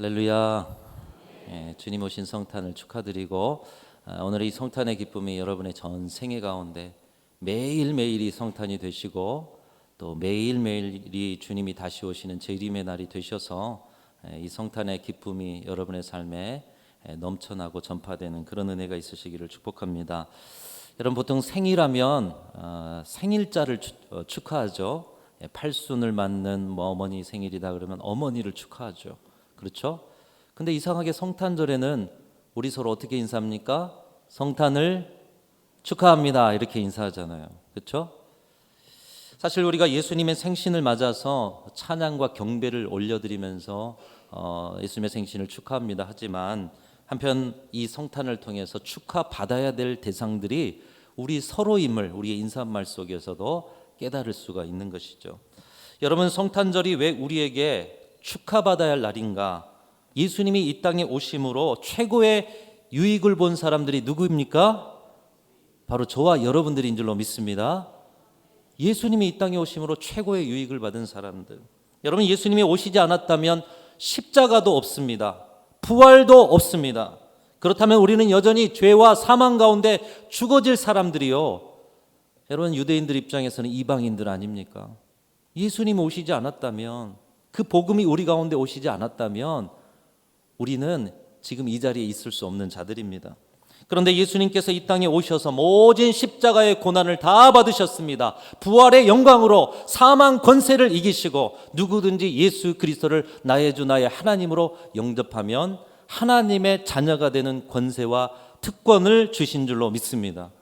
할렐루야. 주님 오신 성탄을 축하드리고 오늘 이 성탄의 기쁨이 여러분의 전 생애 가운데 매일매일이 성탄이 되시고 또 매일매일이 주님이 다시 오시는 재림의 날이 되셔서 이 성탄의 기쁨이 여러분의 삶에 넘쳐나고 전파되는 그런 은혜가 있으시기를 축복합니다. 여러분 보통 생일하면 생일자를 축하하죠. 팔순을 맞는 어머니 생일이다 그러면 어머니를 축하하죠. 그렇죠? 근데 이상하게 성탄절에는 우리 서로 어떻게 인사합니까? 성탄을 축하합니다 이렇게 인사하잖아요. 그렇죠? 사실 우리가 예수님의 생신을 맞아서 찬양과 경배를 올려드리면서 예수님의 생신을 축하합니다 하지만 한편 이 성탄을 통해서 축하받아야 될 대상들이 우리 서로임을 우리의 인사말 속에서도 깨달을 수가 있는 것이죠. 여러분 성탄절이 왜 우리에게 축하받아야 할 날인가? 예수님이 이 땅에 오심으로 최고의 유익을 본 사람들이 누구입니까? 바로 저와 여러분들인 줄로 믿습니다. 예수님이 이 땅에 오심으로 최고의 유익을 받은 사람들. 여러분 예수님이 오시지 않았다면 십자가도 없습니다. 부활도 없습니다. 그렇다면 우리는 여전히 죄와 사망 가운데 죽어질 사람들이요. 여러분 유대인들 입장에서는 이방인들 아닙니까? 예수님 오시지 않았다면 그 복음이 우리 가운데 오시지 않았다면 우리는 지금 이 자리에 있을 수 없는 자들입니다. 그런데 예수님께서 이 땅에 오셔서 모진 십자가의 고난을 다 받으셨습니다. 부활의 영광으로 사망 권세를 이기시고 누구든지 예수 그리스도를 나의 주 나의 하나님으로 영접하면 하나님의 자녀가 되는 권세와 특권을 주신 줄로 믿습니다.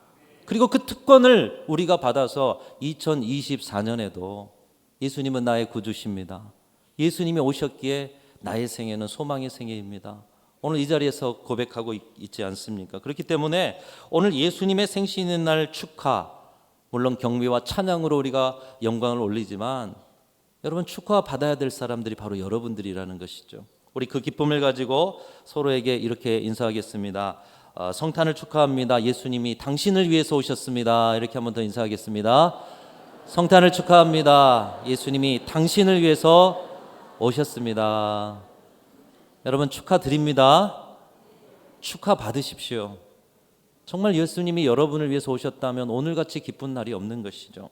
그리고 그 특권을 우리가 받아서 2024년에도 예수님은 나의 구주십니다. 예수님이 오셨기에 나의 생애는 소망의 생애입니다. 오늘 이 자리에서 고백하고 있지 않습니까? 그렇기 때문에 오늘 예수님의 생신의 날 축하, 물론 경배와 찬양으로 우리가 영광을 올리지만 여러분 축하받아야 될 사람들이 바로 여러분들이라는 것이죠. 우리 그 기쁨을 가지고 서로에게 이렇게 인사하겠습니다. 성탄을 축하합니다. 예수님이 당신을 위해서 오셨습니다. 이렇게 한번 더 인사하겠습니다. 성탄을 축하합니다. 예수님이 당신을 위해서 오셨습니다. 여러분 축하드립니다. 축하받으십시오. 정말 예수님이 여러분을 위해서 오셨다면 오늘같이 기쁜 날이 없는 것이죠.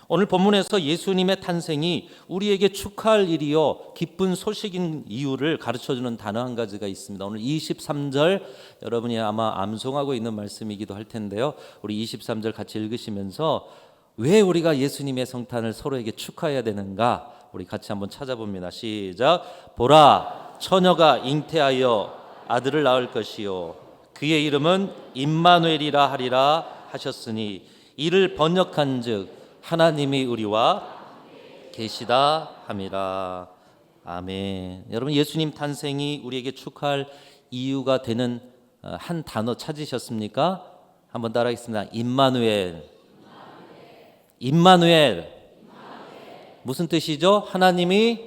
오늘 본문에서 예수님의 탄생이 우리에게 축하할 일이요 기쁜 소식인 이유를 가르쳐주는 단어 한 가지가 있습니다. 오늘 23절 여러분이 아마 암송하고 있는 말씀이기도 할 텐데요. 우리 23절 같이 읽으시면서 왜 우리가 예수님의 성탄을 서로에게 축하해야 되는가? 우리 같이 한번 찾아봅니다. 시작. 보라 처녀가 잉태하여 아들을 낳을 것이요 그의 이름은 임마누엘이라 하리라 하셨으니 이를 번역한즉 하나님이 우리와 계시다 함이라. 아멘. 여러분 예수님 탄생이 우리에게 축하할 이유가 되는 한 단어 찾으셨습니까? 한번 따라하겠습니다. 임마누엘. 임마누엘. 무슨 뜻이죠? 하나님이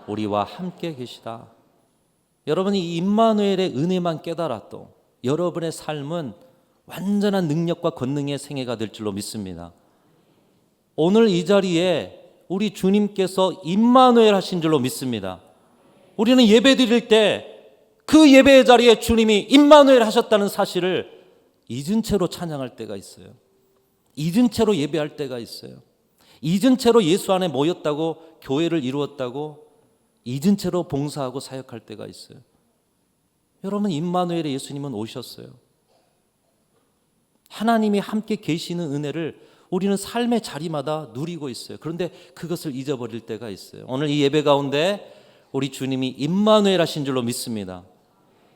우리와 함께 계시다. 여러분이 이 임마누엘의 은혜만 깨달아도 여러분의 삶은 완전한 능력과 권능의 생애가 될 줄로 믿습니다. 오늘 이 자리에 우리 주님께서 임마누엘 하신 줄로 믿습니다. 우리는 예배 드릴 때 그 예배의 자리에 주님이 임마누엘 하셨다는 사실을 잊은 채로 찬양할 때가 있어요. 잊은 채로 예배할 때가 있어요. 잊은 채로 예수 안에 모였다고 교회를 이루었다고 잊은 채로 봉사하고 사역할 때가 있어요. 여러분 임마누엘의 예수님은 오셨어요. 하나님이 함께 계시는 은혜를 우리는 삶의 자리마다 누리고 있어요. 그런데 그것을 잊어버릴 때가 있어요. 오늘 이 예배 가운데 우리 주님이 임마누엘 하신 줄로 믿습니다.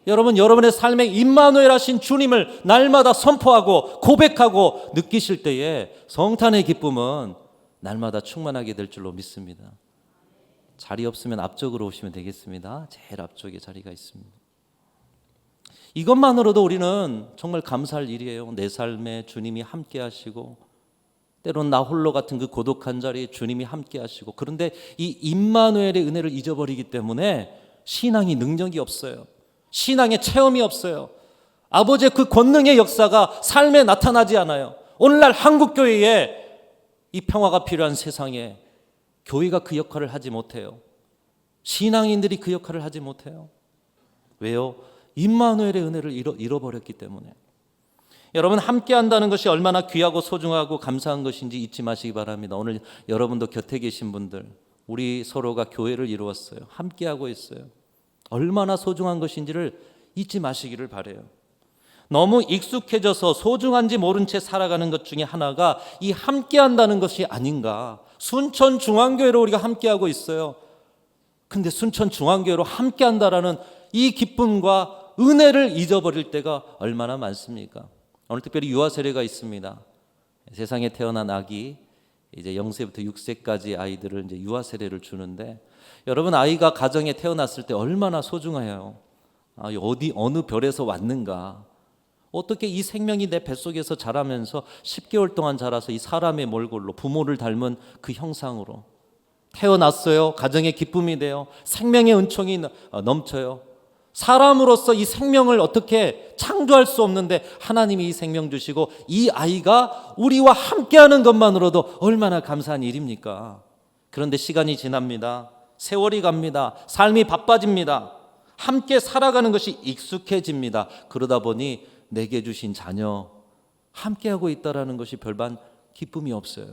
여러분 여러분의 삶에 임마누엘 하신 주님을 날마다 선포하고 고백하고 느끼실 때에 성탄의 기쁨은 날마다 충만하게 될 줄로 믿습니다. 자리 없으면 앞쪽으로 오시면 되겠습니다. 제일 앞쪽에 자리가 있습니다. 이것만으로도 우리는 정말 감사할 일이에요. 내 삶에 주님이 함께 하시고 때로는 나 홀로 같은 그 고독한 자리에 주님이 함께 하시고 그런데 이 임마누엘의 은혜를 잊어버리기 때문에 신앙이 능력이 없어요. 신앙의 체험이 없어요. 아버지의 그 권능의 역사가 삶에 나타나지 않아요. 오늘날 한국교회에 이 평화가 필요한 세상에 교회가 그 역할을 하지 못해요. 신앙인들이 그 역할을 하지 못해요. 왜요? 임마누엘의 은혜를 잃어버렸기 때문에. 여러분, 함께 한다는 것이 얼마나 귀하고 소중하고 감사한 것인지 잊지 마시기 바랍니다. 오늘 여러분도 곁에 계신 분들, 우리 서로가 교회를 이루었어요. 함께 하고 있어요. 얼마나 소중한 것인지를 잊지 마시기를 바라요. 너무 익숙해져서 소중한지 모른 채 살아가는 것 중에 하나가 이 함께 한다는 것이 아닌가. 순천중앙교회로 우리가 함께 하고 있어요. 근데 순천중앙교회로 함께 한다라는 이 기쁨과 은혜를 잊어버릴 때가 얼마나 많습니까? 오늘 특별히 유아 세례가 있습니다. 세상에 태어난 아기 이제 0세부터 6세까지 아이들을 이제 유아 세례를 주는데, 여러분, 아이가 가정에 태어났을 때 얼마나 소중해요. 어느 별에서 왔는가? 어떻게 이 생명이 내 뱃속에서 자라면서 10개월 동안 자라서 이 사람의 몰골로 부모를 닮은 그 형상으로 태어났어요. 가정의 기쁨이 돼요. 생명의 은총이 넘쳐요. 사람으로서 이 생명을 어떻게 창조할 수 없는데 하나님이 이 생명 주시고 이 아이가 우리와 함께하는 것만으로도 얼마나 감사한 일입니까? 그런데 시간이 지납니다. 세월이 갑니다. 삶이 바빠집니다. 함께 살아가는 것이 익숙해집니다. 그러다 보니 내게 주신 자녀 함께하고 있다는 것이 별반 기쁨이 없어요.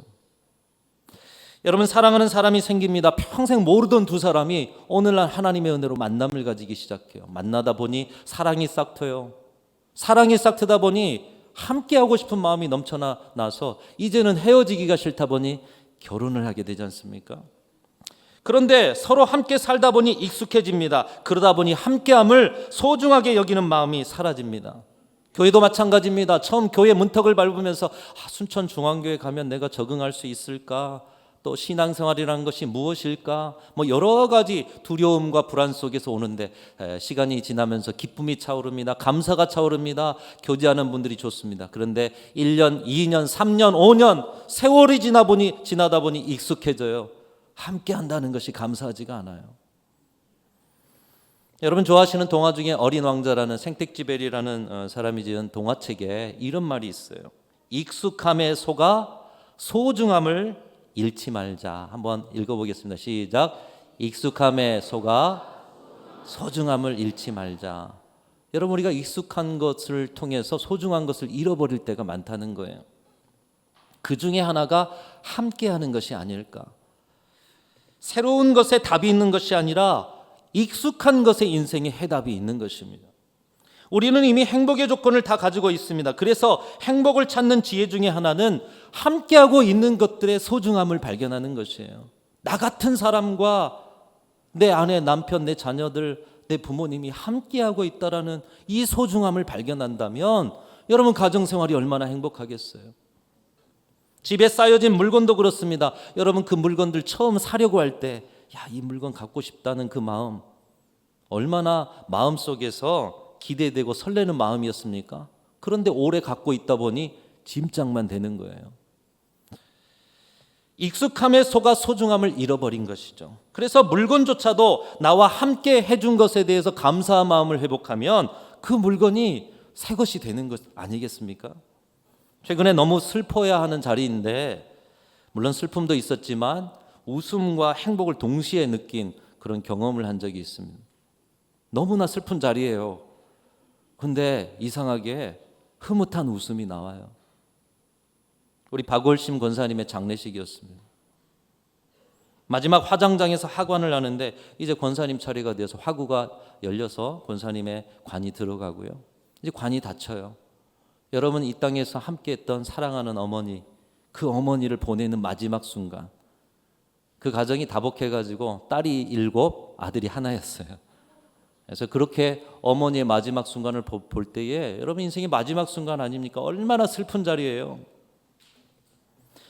여러분, 사랑하는 사람이 생깁니다. 평생 모르던 두 사람이 오늘날 하나님의 은혜로 만남을 가지기 시작해요. 만나다 보니 사랑이 싹트요. 사랑이 싹트다 보니 함께하고 싶은 마음이 넘쳐나서 이제는 헤어지기가 싫다 보니 결혼을 하게 되지 않습니까? 그런데 서로 함께 살다 보니 익숙해집니다. 그러다 보니 함께함을 소중하게 여기는 마음이 사라집니다. 교회도 마찬가지입니다. 처음 교회 문턱을 밟으면서 순천중앙교회 가면 내가 적응할 수 있을까? 또 신앙생활이라는 것이 무엇일까? 여러 가지 두려움과 불안 속에서 오는데 시간이 지나면서 기쁨이 차오릅니다. 감사가 차오릅니다. 교제하는 분들이 좋습니다. 그런데 1년, 2년, 3년, 5년 세월이 지나다 보니 익숙해져요. 함께 한다는 것이 감사하지가 않아요. 여러분, 좋아하시는 동화 중에 어린 왕자라는 생텍쥐베리라는 사람이 지은 동화책에 이런 말이 있어요. 익숙함에 속아 소중함을 잃지 말자. 한번 읽어보겠습니다. 시작. 익숙함에 속아 소중함을 잃지 말자. 여러분, 우리가 익숙한 것을 통해서 소중한 것을 잃어버릴 때가 많다는 거예요. 그 중에 하나가 함께하는 것이 아닐까. 새로운 것에 답이 있는 것이 아니라 익숙한 것에 인생의 해답이 있는 것입니다. 우리는 이미 행복의 조건을 다 가지고 있습니다. 그래서 행복을 찾는 지혜 중에 하나는 함께하고 있는 것들의 소중함을 발견하는 것이에요. 나 같은 사람과 내 아내, 남편, 내 자녀들, 내 부모님이 함께하고 있다라는 이 소중함을 발견한다면 여러분, 가정생활이 얼마나 행복하겠어요. 집에 쌓여진 물건도 그렇습니다. 여러분, 그 물건들 처음 사려고 할 때 이 물건 갖고 싶다는 그 마음, 얼마나 마음속에서 기대되고 설레는 마음이었습니까? 그런데 오래 갖고 있다 보니 짐짝만 되는 거예요. 익숙함에 속아 소중함을 잃어버린 것이죠. 그래서 물건조차도 나와 함께 해준 것에 대해서 감사한 마음을 회복하면 그 물건이 새 것이 되는 것 아니겠습니까? 최근에 너무 슬퍼야 하는 자리인데, 물론 슬픔도 있었지만 웃음과 행복을 동시에 느낀 그런 경험을 한 적이 있습니다. 너무나 슬픈 자리예요. 근데 이상하게 흐뭇한 웃음이 나와요. 우리 박월심 권사님의 장례식이었습니다. 마지막 화장장에서 하관을 하는데 이제 권사님 차례가 되어서 화구가 열려서 권사님의 관이 들어가고요. 이제 관이 닫혀요. 여러분, 이 땅에서 함께했던 사랑하는 어머니, 그 어머니를 보내는 마지막 순간, 그 가정이 다복해가지고 딸이 7, 아들이 하나였어요. 그래서 그렇게 어머니의 마지막 순간을 볼 때에 여러분, 인생의 마지막 순간 아닙니까? 얼마나 슬픈 자리예요.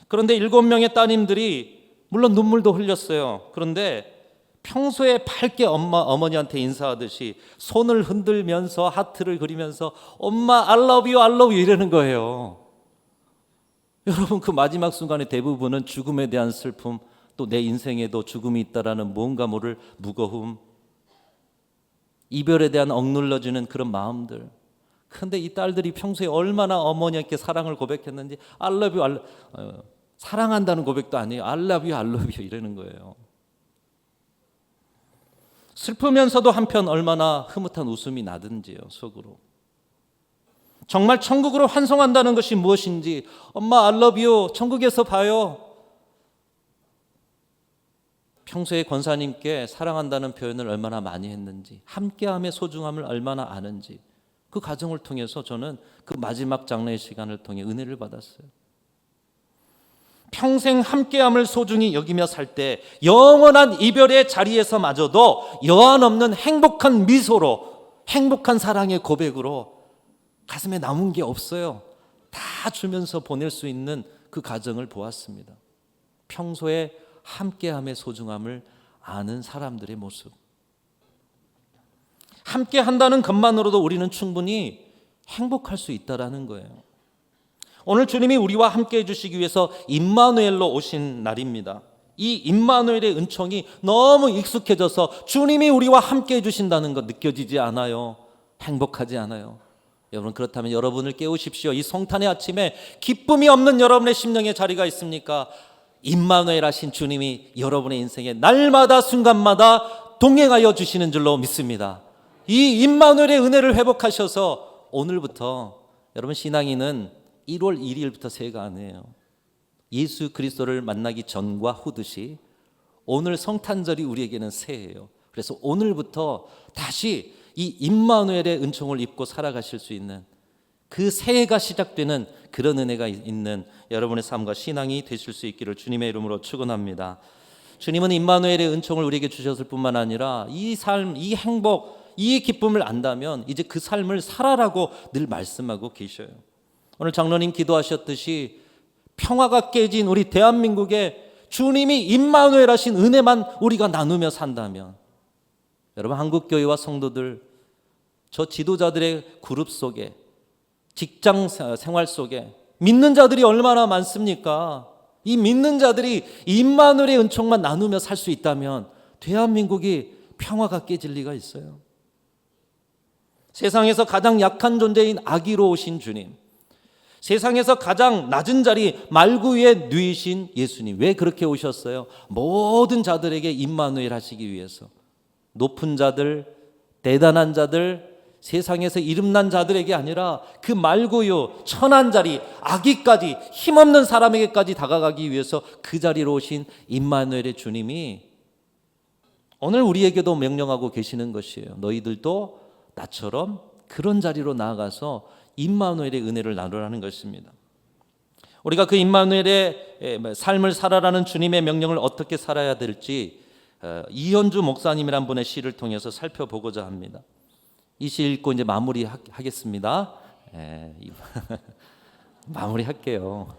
그런데 7명의 따님들이 물론 눈물도 흘렸어요. 그런데 평소에 밝게 어머니한테 인사하듯이 손을 흔들면서 하트를 그리면서 엄마 I love you, I love you 이러는 거예요. 여러분, 그 마지막 순간의 대부분은 죽음에 대한 슬픔, 또 내 인생에도 죽음이 있다라는 뭔가 모를 무거움, 이별에 대한 억눌러지는 그런 마음들. 그런데 이 딸들이 평소에 얼마나 어머니께 사랑을 고백했는지 I love you, 사랑한다는 고백도 아니에요. I love you, I love you 이러는 거예요. 슬프면서도 한편 얼마나 흐뭇한 웃음이 나든지요, 속으로. 정말 천국으로 환송한다는 것이 무엇인지, 엄마 I love you, 천국에서 봐요. 평소에 권사님께 사랑한다는 표현을 얼마나 많이 했는지, 함께함의 소중함을 얼마나 아는지, 그 과정을 통해서 저는 그 마지막 장례의 시간을 통해 은혜를 받았어요. 평생 함께함을 소중히 여기며 살 때 영원한 이별의 자리에서마저도 여한 없는 행복한 미소로, 행복한 사랑의 고백으로 가슴에 남은 게 없어요. 다 주면서 보낼 수 있는 그 과정을 보았습니다. 평소에 함께함의 소중함을 아는 사람들의 모습. 함께한다는 것만으로도 우리는 충분히 행복할 수 있다라는 거예요. 오늘 주님이 우리와 함께 해주시기 위해서 임마누엘로 오신 날입니다. 이 임마누엘의 은총이 너무 익숙해져서 주님이 우리와 함께 해주신다는 것 느껴지지 않아요? 행복하지 않아요? 여러분, 그렇다면 여러분을 깨우십시오. 이 성탄의 아침에 기쁨이 없는 여러분의 심령의 자리가 있습니까? 임마누엘 하신 주님이 여러분의 인생에 날마다 순간마다 동행하여 주시는 줄로 믿습니다. 이 임마누엘의 은혜를 회복하셔서 오늘부터, 여러분, 신앙인은 1월 1일부터 새해가 아니에요. 예수 그리스도를 만나기 전과 후듯이 오늘 성탄절이 우리에게는 새해예요. 그래서 오늘부터 다시 이 임마누엘의 은총을 입고 살아가실 수 있는 그 새해가 시작되는 그런 은혜가 있는 여러분의 삶과 신앙이 되실 수 있기를 주님의 이름으로 축원합니다. 주님은 임마누엘의 은총을 우리에게 주셨을 뿐만 아니라 이 삶, 이 행복, 이 기쁨을 안다면 이제 그 삶을 살아라고 늘 말씀하고 계셔요. 오늘 장로님 기도하셨듯이 평화가 깨진 우리 대한민국에 주님이 임마누엘 하신 은혜만 우리가 나누며 산다면, 여러분, 한국교회와 성도들, 저 지도자들의 그룹 속에, 직장 생활 속에 믿는 자들이 얼마나 많습니까? 이 믿는 자들이 임마누엘의 은총만 나누며 살 수 있다면 대한민국이 평화가 깨질 리가 있어요. 세상에서 가장 약한 존재인 아기로 오신 주님, 세상에서 가장 낮은 자리 말구 위에 누이신 예수님, 왜 그렇게 오셨어요? 모든 자들에게 임마누엘 하시기 위해서. 높은 자들, 대단한 자들, 세상에서 이름난 자들에게 아니라 그 말고요 천한 자리, 아기까지, 힘없는 사람에게까지 다가가기 위해서 그 자리로 오신 임마누엘의 주님이 오늘 우리에게도 명령하고 계시는 것이에요. 너희들도 나처럼 그런 자리로 나아가서 임마누엘의 은혜를 나누라는 것입니다. 우리가 그 임마누엘의 삶을 살아라는 주님의 명령을 어떻게 살아야 될지 이현주 목사님이란 분의 시를 통해서 살펴보고자 합니다. 이 시 읽고 이제 마무리하겠습니다. 마무리할게요.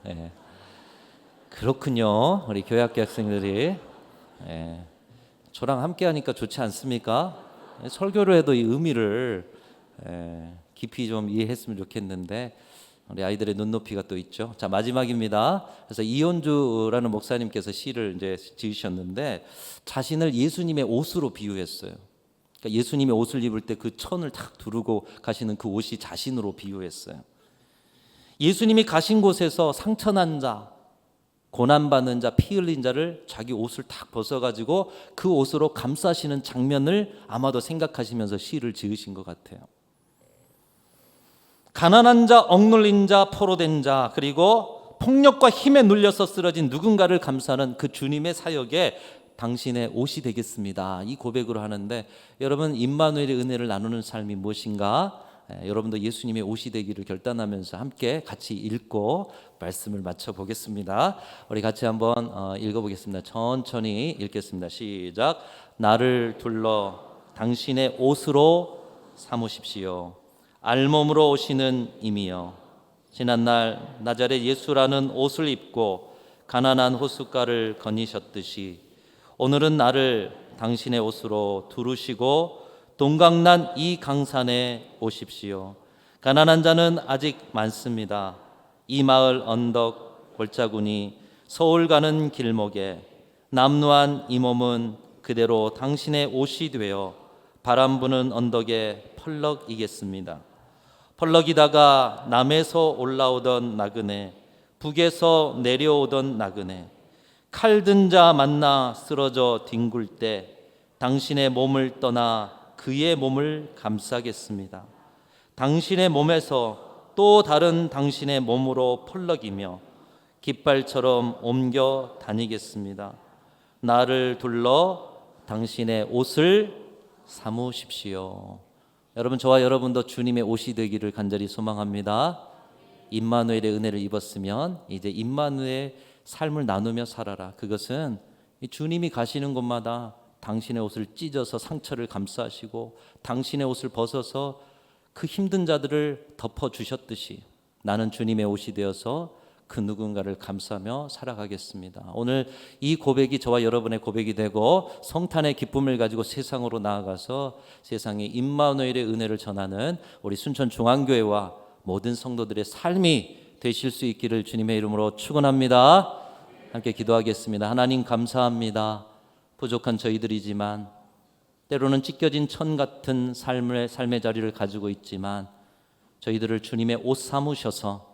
그렇군요. 우리 교회학교 학생들이 저랑 함께하니까 좋지 않습니까? 설교를 해도 이 의미를 깊이 좀 이해했으면 좋겠는데 우리 아이들의 눈높이가 또 있죠. 자, 마지막입니다. 그래서 이현주라는 목사님께서 시를 이제 지으셨는데 자신을 예수님의 옷으로 비유했어요. 그러니까 예수님의 옷을 입을 때 그 천을 탁 두르고 가시는 그 옷이 자신으로 비유했어요. 예수님이 가신 곳에서 상처난 자, 고난받는 자, 피 흘린 자를 자기 옷을 탁 벗어가지고 그 옷으로 감싸시는 장면을 아마도 생각하시면서 시를 지으신 것 같아요. 가난한 자, 억눌린 자, 포로된 자, 그리고 폭력과 힘에 눌려서 쓰러진 누군가를 감싸는 그 주님의 사역에 당신의 옷이 되겠습니다. 이 고백으로 하는데, 여러분, 임마누엘의 은혜를 나누는 삶이 무엇인가? 여러분도 예수님의 옷이 되기를 결단하면서 함께 같이 읽고 말씀을 마쳐보겠습니다. 우리 같이 한번 읽어보겠습니다. 천천히 읽겠습니다. 시작. 나를 둘러 당신의 옷으로 삼으십시오. 알몸으로 오시는 이미여, 지난날 나자렛 예수라는 옷을 입고 가난한 호숫가를 거니셨듯이 오늘은 나를 당신의 옷으로 두르시고 동강난 이 강산에 오십시오. 가난한 자는 아직 많습니다. 이 마을 언덕 골짜구니 서울 가는 길목에 남루한 이 몸은 그대로 당신의 옷이 되어 바람 부는 언덕에 펄럭이겠습니다. 펄럭이다가 남에서 올라오던 나그네, 북에서 내려오던 나그네, 칼든 자 만나 쓰러져 뒹굴 때 당신의 몸을 떠나 그의 몸을 감싸겠습니다. 당신의 몸에서 또 다른 당신의 몸으로 펄럭이며 깃발처럼 옮겨 다니겠습니다. 나를 둘러 당신의 옷을 삼으십시오. 여러분, 저와 여러분도 주님의 옷이 되기를 간절히 소망합니다. 임마누엘의 은혜를 입었으면 이제 임마누엘의 삶을 나누며 살아라. 그것은 주님이 가시는 곳마다 당신의 옷을 찢어서 상처를 감싸시고 당신의 옷을 벗어서 그 힘든 자들을 덮어주셨듯이 나는 주님의 옷이 되어서 그 누군가를 감싸며 살아가겠습니다. 오늘 이 고백이 저와 여러분의 고백이 되고 성탄의 기쁨을 가지고 세상으로 나아가서 세상에 임마누엘의 은혜를 전하는 우리 순천중앙교회와 모든 성도들의 삶이 되실 수 있기를 주님의 이름으로 축원합니다. 함께 기도하겠습니다. 하나님 감사합니다. 부족한 저희들이지만 때로는 찢겨진 천 같은 삶의 자리를 가지고 있지만 저희들을 주님의 옷 삼으셔서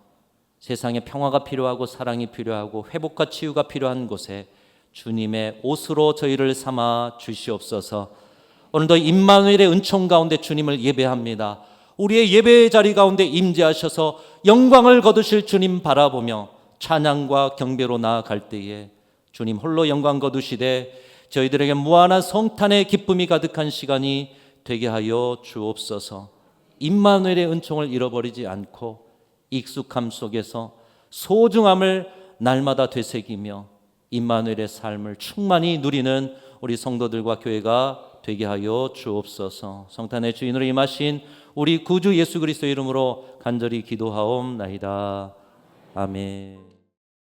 세상에 평화가 필요하고 사랑이 필요하고 회복과 치유가 필요한 곳에 주님의 옷으로 저희를 삼아 주시옵소서. 오늘도 임마누엘의 은총 가운데 주님을 예배합니다. 우리의 예배의 자리 가운데 임재하셔서 영광을 거두실 주님 바라보며 찬양과 경배로 나아갈 때에 주님 홀로 영광 거두시되 저희들에게 무한한 성탄의 기쁨이 가득한 시간이 되게 하여 주옵소서. 임마누엘의 은총을 잃어버리지 않고 익숙함 속에서 소중함을 날마다 되새기며 임마누엘의 삶을 충만히 누리는 우리 성도들과 교회가 되게 하여 주옵소서. 성탄의 주인으로 임하신 우리 구주 예수 그리스도의 이름으로 간절히 기도하옵나이다. 아멘.